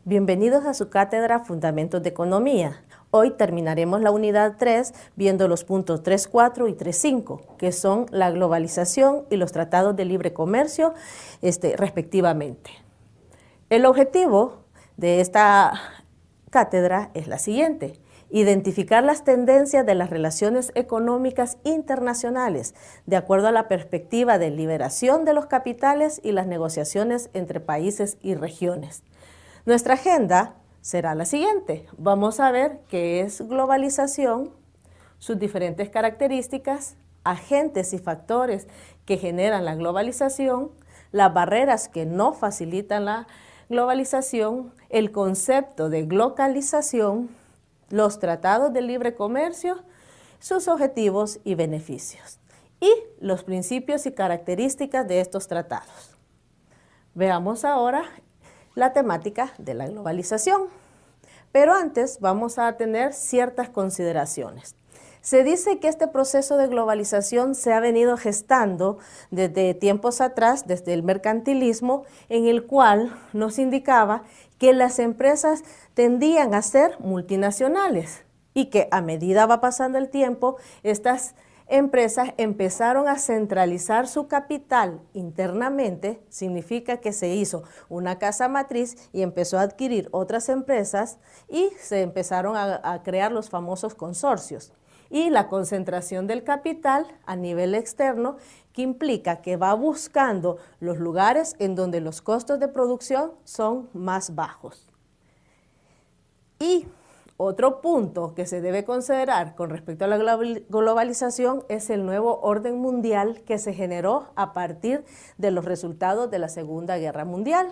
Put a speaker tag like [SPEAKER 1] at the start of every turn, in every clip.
[SPEAKER 1] Bienvenidos a su cátedra Fundamentos de Economía. Hoy terminaremos la unidad 3 viendo los puntos 3.4 y 3.5, que son la globalización y los tratados de libre comercio, respectivamente. El objetivo de esta cátedra es la siguiente: identificar las tendencias de las relaciones económicas internacionales de acuerdo a la perspectiva de liberación de los capitales y las negociaciones entre países y regiones. Nuestra agenda será la siguiente. Vamos a ver qué es globalización, sus diferentes características, agentes y factores que generan la globalización, las barreras que no facilitan la globalización, el concepto de globalización, los tratados de libre comercio, sus objetivos y beneficios, y los principios y características de estos tratados. Veamos ahora la temática de la globalización. Pero antes vamos a tener ciertas consideraciones. Se dice que este proceso de globalización se ha venido gestando desde tiempos atrás, desde el mercantilismo, en el cual nos indicaba que las empresas tendían a ser multinacionales y que a medida va pasando el tiempo, estas empresas empezaron a centralizar su capital internamente. Significa que se hizo una casa matriz y empezó a adquirir otras empresas y se empezaron a crear los famosos consorcios. Y la concentración del capital a nivel externo, que implica que va buscando los lugares en donde los costos de producción son más bajos. Y otro punto que se debe considerar con respecto a la globalización es el nuevo orden mundial que se generó a partir de los resultados de la Segunda Guerra Mundial,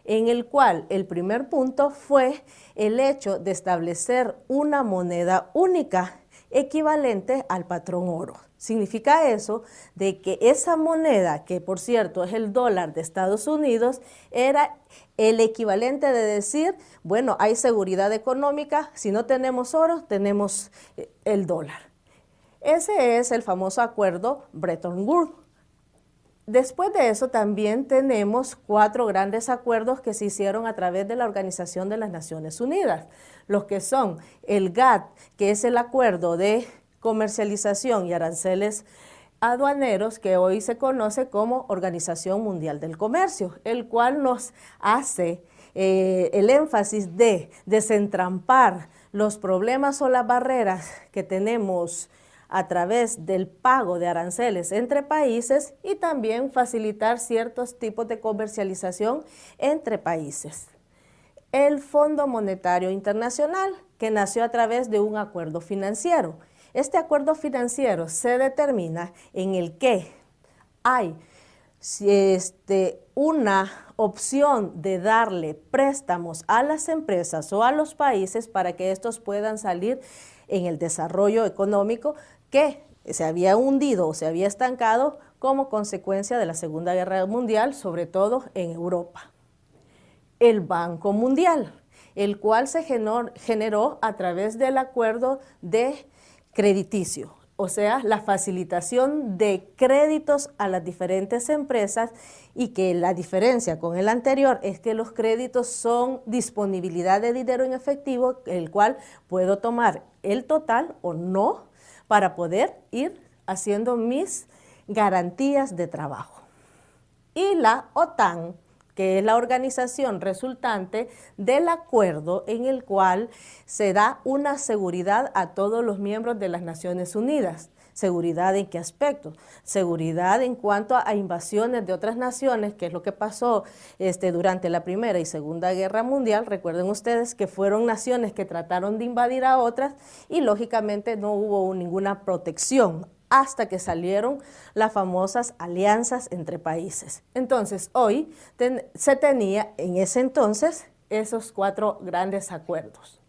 [SPEAKER 1] en el cual el primer punto fue el hecho de establecer una moneda única equivalente al patrón oro. Significa eso de que esa moneda, que por cierto es el dólar de Estados Unidos, era el equivalente de decir, bueno, hay seguridad económica, si no tenemos oro, tenemos el dólar. Ese es el famoso acuerdo Bretton Woods. Después de eso también tenemos 4 grandes acuerdos que se hicieron a través de la Organización de las Naciones Unidas, los que son el GATT, que es el acuerdo de comercialización y aranceles aduaneros, que hoy se conoce como Organización Mundial del Comercio, el cual nos hace el énfasis de desentrampar los problemas o las barreras que tenemos a través del pago de aranceles entre países y también facilitar ciertos tipos de comercialización entre países. El Fondo Monetario Internacional, que nació a través de un acuerdo financiero. Este acuerdo financiero se determina en el que hay una opción de darle préstamos a las empresas o a los países para que estos puedan salir en el desarrollo económico que se había hundido o se había estancado como consecuencia de la Segunda Guerra Mundial, sobre todo en Europa. El Banco Mundial, el cual se generó a través del acuerdo de crediticio, o sea, la facilitación de créditos a las diferentes empresas, y que la diferencia con el anterior es que los créditos son disponibilidad de dinero en efectivo, el cual puedo tomar el total o no para poder ir haciendo mis garantías de trabajo. Y la OTAN, que es la organización resultante del acuerdo en el cual se da una seguridad a todos los miembros de las Naciones Unidas. ¿Seguridad en qué aspecto? Seguridad en cuanto a invasiones de otras naciones, que es lo que pasó durante la Primera y Segunda Guerra Mundial. Recuerden ustedes que fueron naciones que trataron de invadir a otras y lógicamente no hubo ninguna protección hasta que salieron las famosas alianzas entre países. Entonces, hoy se tenía en ese entonces esos 4 grandes acuerdos.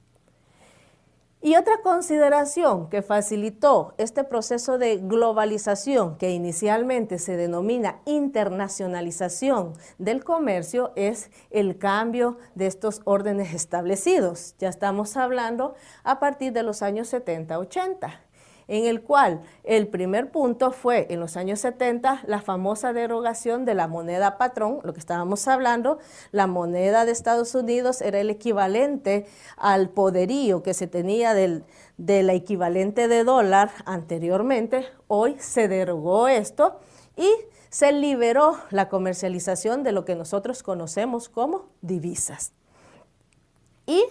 [SPEAKER 1] Y otra consideración que facilitó este proceso de globalización, que inicialmente se denomina internacionalización del comercio, es el cambio de estos órdenes establecidos. Ya estamos hablando a partir de los años 70-80. en el cual el primer punto fue en los años 70 la famosa derogación de la moneda patrón, lo que estábamos hablando. La moneda de Estados Unidos era el equivalente al poderío que se tenía de la equivalente de dólar anteriormente. Hoy se derogó esto y se liberó la comercialización de lo que nosotros conocemos como divisas. Y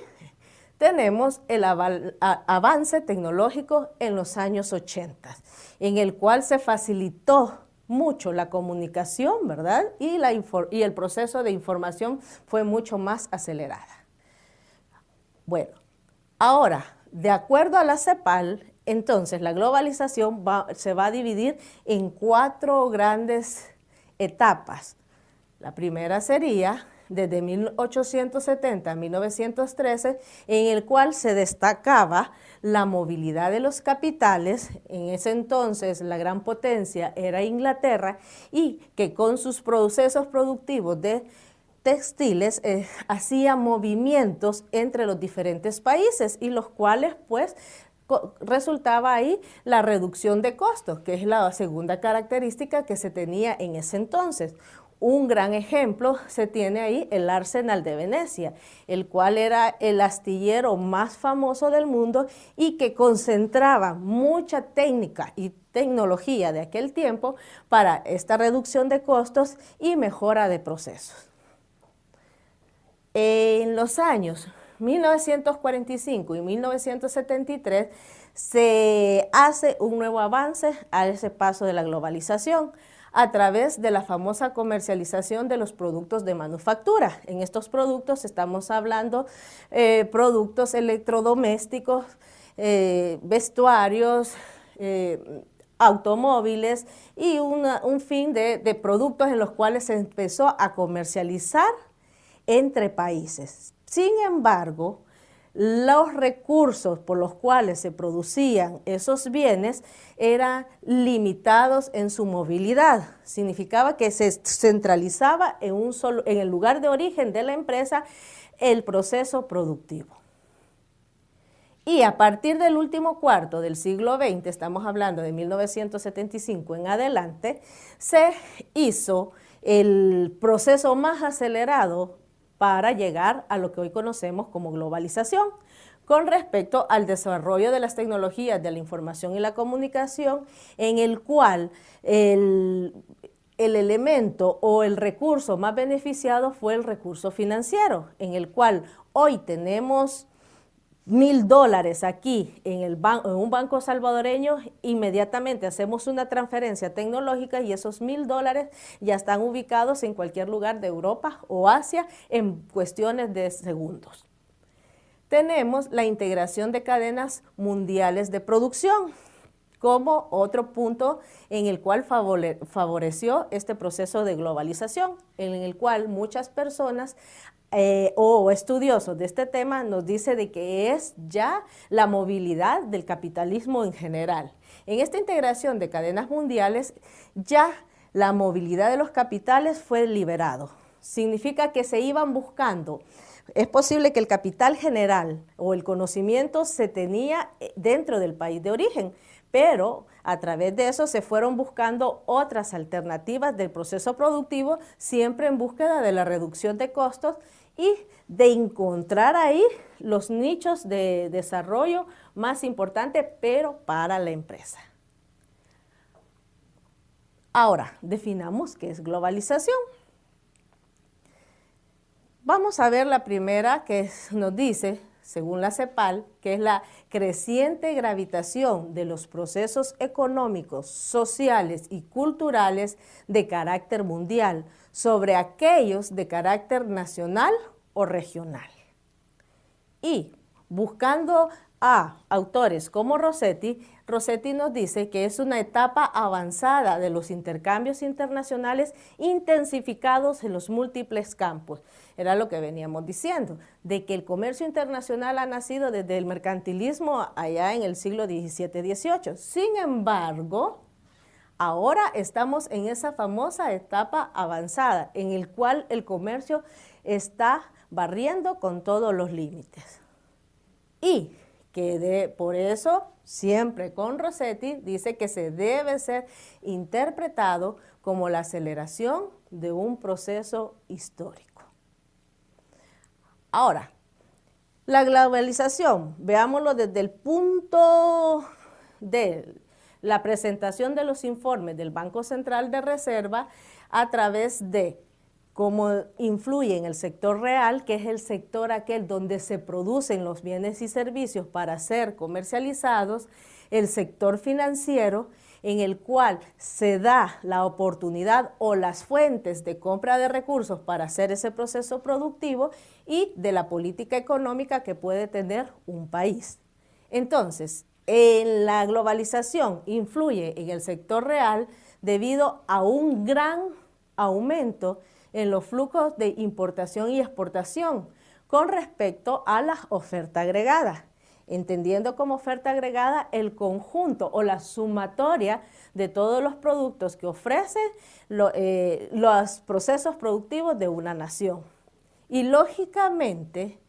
[SPEAKER 1] tenemos el avance tecnológico en los años 80, en el cual se facilitó mucho la comunicación, ¿verdad? Y el proceso de información fue mucho más acelerada. Bueno, ahora, de acuerdo a la CEPAL, entonces la globalización se va a dividir en 4 grandes etapas. La primera sería desde 1870 a 1913, en el cual se destacaba la movilidad de los capitales. En ese entonces la gran potencia era Inglaterra, y que con sus procesos productivos de textiles hacía movimientos entre los diferentes países, y los cuales pues resultaba ahí la reducción de costos, que es la segunda característica que se tenía en ese entonces. Un gran ejemplo se tiene ahí el Arsenal de Venecia, el cual era el astillero más famoso del mundo y que concentraba mucha técnica y tecnología de aquel tiempo para esta reducción de costos y mejora de procesos. En los años 1945 y 1973 se hace un nuevo avance a ese paso de la globalización a través de la famosa comercialización de los productos de manufactura. En estos productos estamos hablando productos electrodomésticos, vestuarios, automóviles y un fin de productos en los cuales se empezó a comercializar entre países. Sin embargo, los recursos por los cuales se producían esos bienes eran limitados en su movilidad. Significaba que se centralizaba en el lugar de origen de la empresa el proceso productivo. Y a partir del último cuarto del siglo XX, estamos hablando de 1975 en adelante, se hizo el proceso más acelerado para llegar a lo que hoy conocemos como globalización, con respecto al desarrollo de las tecnologías de la información y la comunicación, en el cual el elemento o el recurso más beneficiado fue el recurso financiero, en el cual hoy tenemos $1000 aquí en un banco salvadoreño, inmediatamente hacemos una transferencia tecnológica y esos $1000 ya están ubicados en cualquier lugar de Europa o Asia en cuestiones de segundos. Tenemos la integración de cadenas mundiales de producción como otro punto en el cual favoreció este proceso de globalización, en el cual muchas personas o estudiosos de este tema nos dice de que es ya la movilidad del capitalismo en general. En esta integración de cadenas mundiales, ya la movilidad de los capitales fue liberado. Significa que se iban buscando. Es posible que el capital general o el conocimiento se tenía dentro del país de origen, pero a través de eso se fueron buscando otras alternativas del proceso productivo, siempre en búsqueda de la reducción de costos y de encontrar ahí los nichos de desarrollo más importantes, pero para la empresa. Ahora, definamos qué es globalización. Vamos a ver la primera, que nos dice, según la CEPAL, que es la creciente gravitación de los procesos económicos, sociales y culturales de carácter mundial sobre aquellos de carácter nacional o regional. Y buscando a autores como Rossetti, Rossetti nos dice que es una etapa avanzada de los intercambios internacionales intensificados en los múltiples campos. Era lo que veníamos diciendo, de que el comercio internacional ha nacido desde el mercantilismo allá en el siglo XVII-XVIII. Sin embargo, ahora estamos en esa famosa etapa avanzada, en el cual el comercio está barriendo con todos los límites. Y Por eso, siempre con Rossetti, dice que se debe ser interpretado como la aceleración de un proceso histórico. Ahora, la globalización, veámoslo desde el punto de la presentación de los informes del Banco Central de Reserva a través de cómo influye en el sector real, que es el sector aquel donde se producen los bienes y servicios para ser comercializados, el sector financiero, en el cual se da la oportunidad o las fuentes de compra de recursos para hacer ese proceso productivo, y de la política económica que puede tener un país. Entonces, en la globalización influye en el sector real debido a un gran aumento en los flujos de importación y exportación con respecto a la oferta agregada, entendiendo como oferta agregada el conjunto o la sumatoria de todos los productos que ofrecen los procesos productivos de una nación. Y lógicamente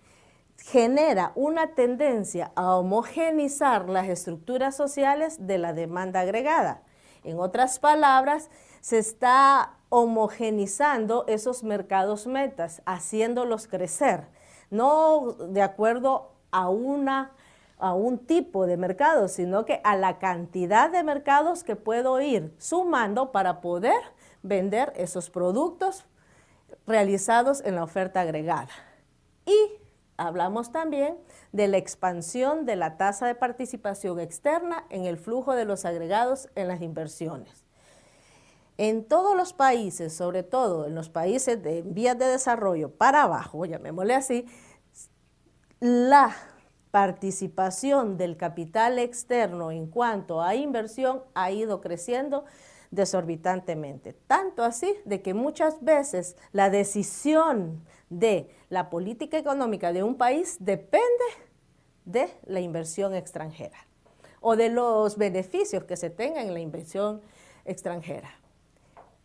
[SPEAKER 1] genera una tendencia a homogeneizar las estructuras sociales de la demanda agregada. En otras palabras, se está homogenizando esos mercados metas, haciéndolos crecer, no de acuerdo a un tipo de mercado, sino que a la cantidad de mercados que puedo ir sumando para poder vender esos productos realizados en la oferta agregada. Y hablamos también de la expansión de la tasa de participación externa en el flujo de los agregados en las inversiones. En todos los países, sobre todo en los países de vías de desarrollo para abajo, llamémosle así, la participación del capital externo en cuanto a inversión ha ido creciendo desorbitantemente. Tanto así de que muchas veces la decisión de la política económica de un país depende de la inversión extranjera o de los beneficios que se tengan en la inversión extranjera.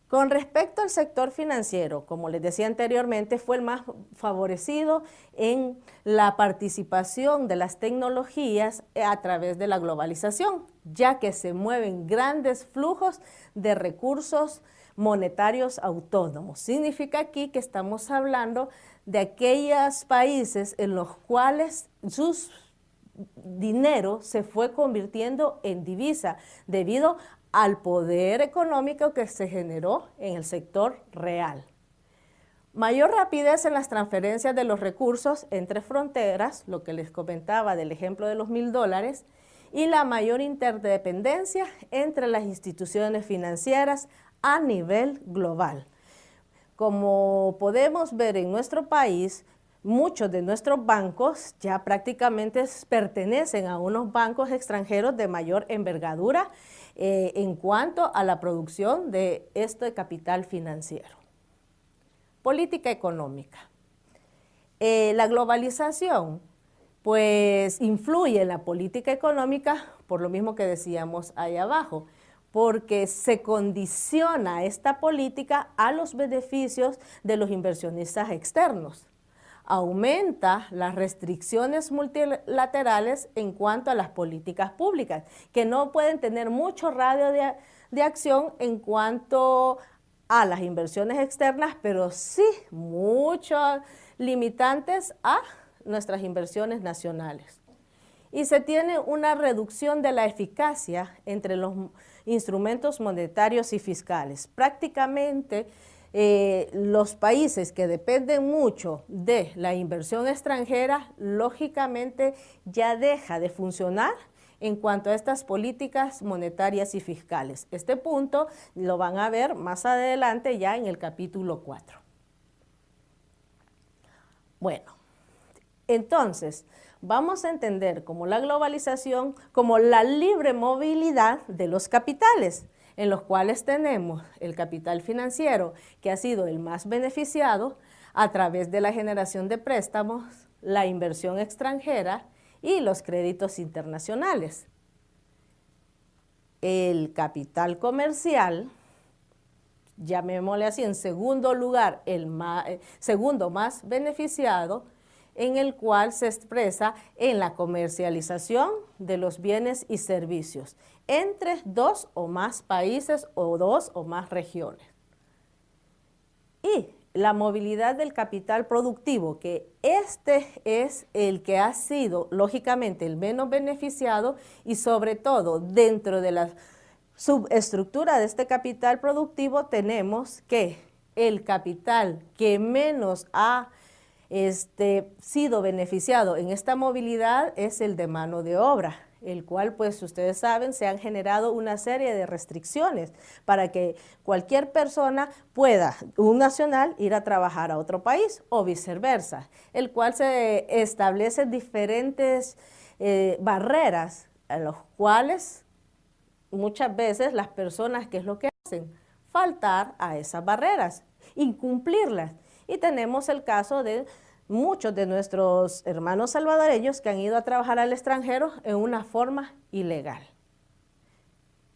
[SPEAKER 1] Con respecto al sector financiero, como les decía anteriormente, fue el más favorecido en la participación de las tecnologías a través de la globalización, ya que se mueven grandes flujos de recursos monetarios autónomos. Significa aquí que estamos hablando de aquellos países en los cuales sus dinero se fue convirtiendo en divisa debido al poder económico que se generó en el sector real. Mayor rapidez en las transferencias de los recursos entre fronteras, lo que les comentaba del ejemplo de los $1000, y la mayor interdependencia entre las instituciones financieras a nivel global. Como podemos ver en nuestro país, muchos de nuestros bancos ya prácticamente pertenecen a unos bancos extranjeros de mayor envergadura en cuanto a la producción de este capital financiero. Política económica. La globalización pues influye en la política económica por lo mismo que decíamos ahí abajo, porque se condiciona esta política a los beneficios de los inversionistas externos. Aumenta las restricciones multilaterales en cuanto a las políticas públicas, que no pueden tener mucho radio de acción en cuanto a las inversiones externas, pero sí muchos limitantes a nuestras inversiones nacionales. Y se tiene una reducción de la eficacia entre los instrumentos monetarios y fiscales. Prácticamente los países que dependen mucho de la inversión extranjera, lógicamente ya deja de funcionar en cuanto a estas políticas monetarias y fiscales. Este punto lo van a ver más adelante ya en el capítulo 4. Bueno, entonces vamos a entender como la globalización como la libre movilidad de los capitales, en los cuales tenemos el capital financiero, que ha sido el más beneficiado a través de la generación de préstamos, la inversión extranjera y los créditos internacionales. El capital comercial, llamémosle así, en segundo lugar, segundo más beneficiado, en el cual se expresa en la comercialización de los bienes y servicios entre dos o más países o dos o más regiones. Y la movilidad del capital productivo, que este es el que ha sido, lógicamente, el menos beneficiado y sobre todo dentro de la subestructura de este capital productivo tenemos que el capital que menos ha sido beneficiado en esta movilidad es el de mano de obra, el cual, pues ustedes saben, se han generado una serie de restricciones para que cualquier persona pueda, un nacional, ir a trabajar a otro país o viceversa, el cual se establece diferentes barreras a los cuales muchas veces las personas, ¿qué es lo que hacen? Faltar a esas barreras, incumplirlas. Y tenemos el caso de muchos de nuestros hermanos salvadoreños que han ido a trabajar al extranjero en una forma ilegal.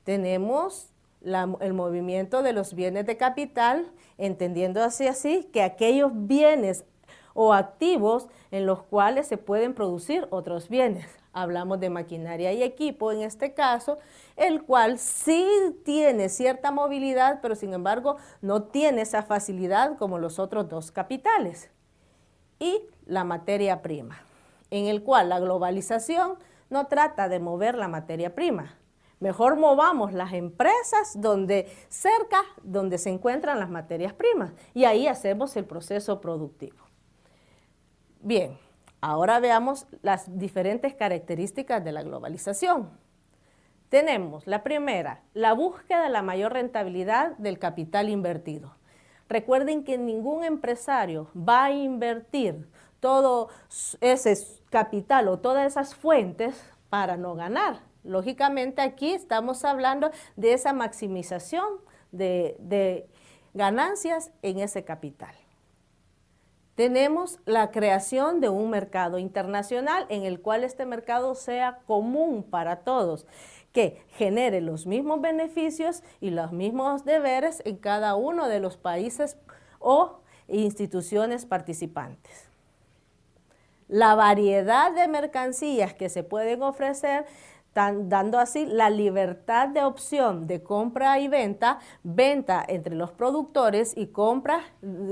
[SPEAKER 1] Tenemos el movimiento de los bienes de capital, entendiendo así que aquellos bienes o activos en los cuales se pueden producir otros bienes. Hablamos de maquinaria y equipo en este caso, el cual sí tiene cierta movilidad, pero sin embargo no tiene esa facilidad como los otros dos capitales. Y la materia prima, en el cual la globalización no trata de mover la materia prima. Mejor movamos las empresas cerca donde se encuentran las materias primas y ahí hacemos el proceso productivo. Bien, ahora veamos las diferentes características de la globalización. Tenemos la primera, la búsqueda de la mayor rentabilidad del capital invertido. Recuerden que ningún empresario va a invertir todo ese capital o todas esas fuentes para no ganar. Lógicamente aquí estamos hablando de esa maximización de ganancias en ese capital. Tenemos la creación de un mercado internacional en el cual este mercado sea común para todos, que genere los mismos beneficios y los mismos deberes en cada uno de los países o instituciones participantes. La variedad de mercancías que se pueden ofrecer, dando así la libertad de opción de compra y venta entre los productores y compra,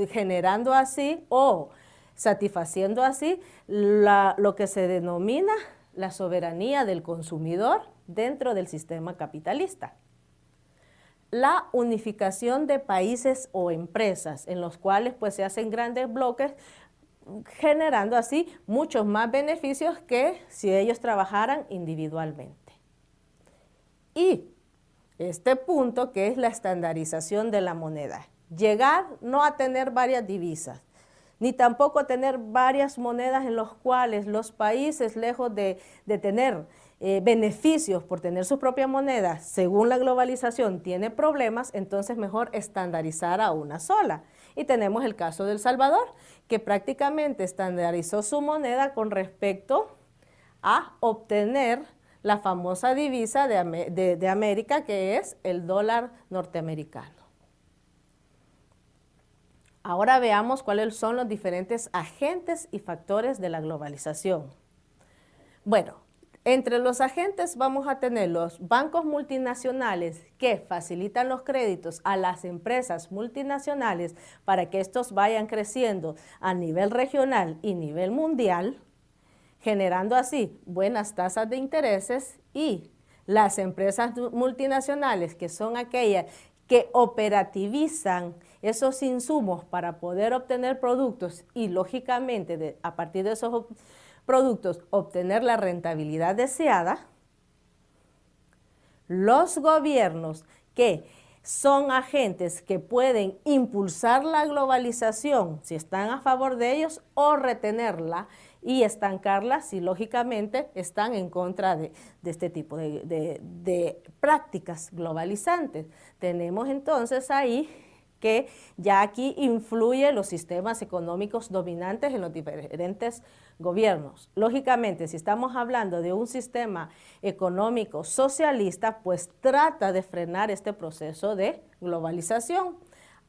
[SPEAKER 1] generando así o satisfaciendo así lo que se denomina la soberanía del consumidor dentro del sistema capitalista. La unificación de países o empresas en los cuales pues se hacen grandes bloques, generando así muchos más beneficios que si ellos trabajaran individualmente. Y este punto que es la estandarización de la moneda. Llegar no a tener varias divisas, ni tampoco a tener varias monedas en los cuales los países, lejos de tener beneficios por tener su propia moneda, según la globalización, tiene problemas, entonces mejor estandarizar a una sola. Y tenemos el caso de El Salvador, que prácticamente estandarizó su moneda con respecto a obtener la famosa divisa de América, que es el dólar norteamericano. Ahora veamos cuáles son los diferentes agentes y factores de la globalización. Bueno, entre los agentes vamos a tener los bancos multinacionales que facilitan los créditos a las empresas multinacionales para que estos vayan creciendo a nivel regional y nivel mundial, generando así buenas tasas de intereses, y las empresas multinacionales que son aquellas que operativizan esos insumos para poder obtener productos y lógicamente a partir de esos productos obtener la rentabilidad deseada. Los gobiernos que son agentes que pueden impulsar la globalización si están a favor de ellos o retenerla y estancarla si lógicamente están en contra de este tipo de prácticas globalizantes. Tenemos entonces ahí que ya aquí influyen los sistemas económicos dominantes en los diferentes gobiernos. Lógicamente, si estamos hablando de un sistema económico socialista, pues trata de frenar este proceso de globalización.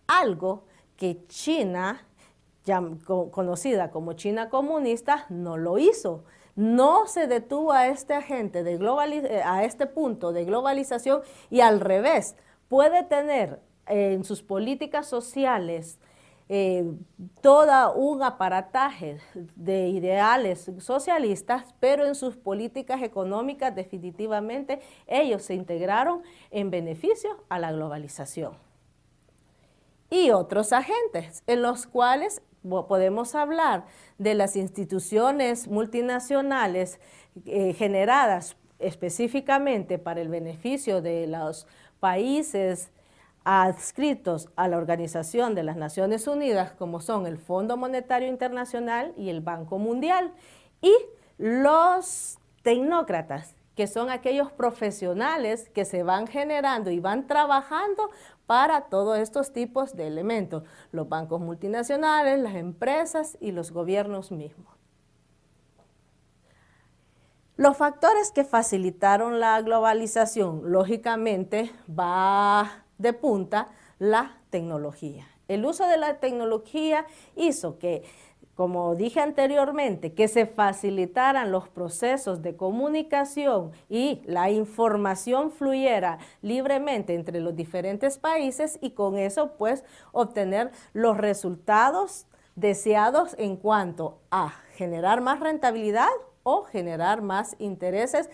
[SPEAKER 1] Algo que China conocida como China comunista, no lo hizo. No se detuvo a este agente a este punto de globalización y al revés, puede tener en sus políticas sociales todo un aparataje de ideales socialistas, pero en sus políticas económicas definitivamente ellos se integraron en beneficio a la globalización. Y otros agentes en los cuales podemos hablar de las instituciones multinacionales generadas específicamente para el beneficio de los países adscritos a la Organización de las Naciones Unidas, como son el Fondo Monetario Internacional y el Banco Mundial, y los tecnócratas, que son aquellos profesionales que se van generando y van trabajando para todos estos tipos de elementos, los bancos multinacionales, las empresas y los gobiernos mismos. Los factores que facilitaron la globalización, lógicamente, va de punta la tecnología. El uso de la tecnología hizo que, como dije anteriormente, que se facilitaran los procesos de comunicación y la información fluyera libremente entre los diferentes países y con eso pues obtener los resultados deseados en cuanto a generar más rentabilidad o generar más intereses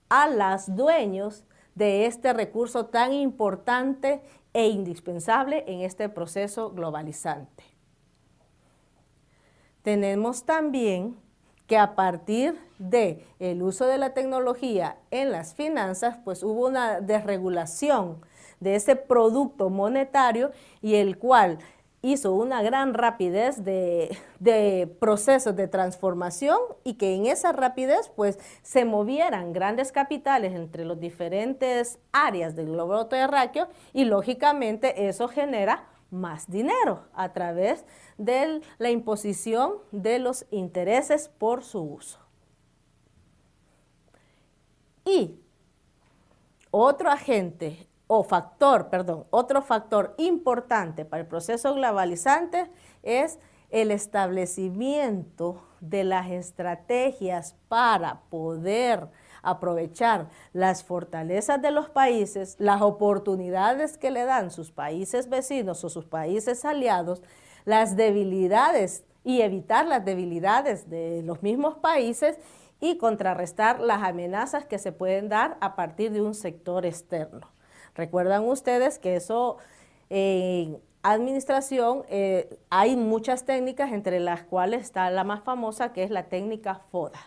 [SPEAKER 1] a los dueños de este recurso tan importante e indispensable en este proceso globalizante. Tenemos también que a partir del uso de la tecnología en las finanzas, pues hubo una desregulación de ese producto monetario y el cual hizo una gran rapidez de procesos de transformación y que en esa rapidez pues se movieran grandes capitales entre las diferentes áreas del globo terráqueo y lógicamente eso genera más dinero a través de la imposición de los intereses por su uso. Y otro agente otro factor importante para el proceso globalizante es el establecimiento de las estrategias para poder aprovechar las fortalezas de los países, las oportunidades que le dan sus países vecinos o sus países aliados, las debilidades y evitar las debilidades de los mismos países y contrarrestar las amenazas que se pueden dar a partir de un sector externo. Recuerdan ustedes que eso en administración hay muchas técnicas, entre las cuales está la más famosa, que es la técnica FODA.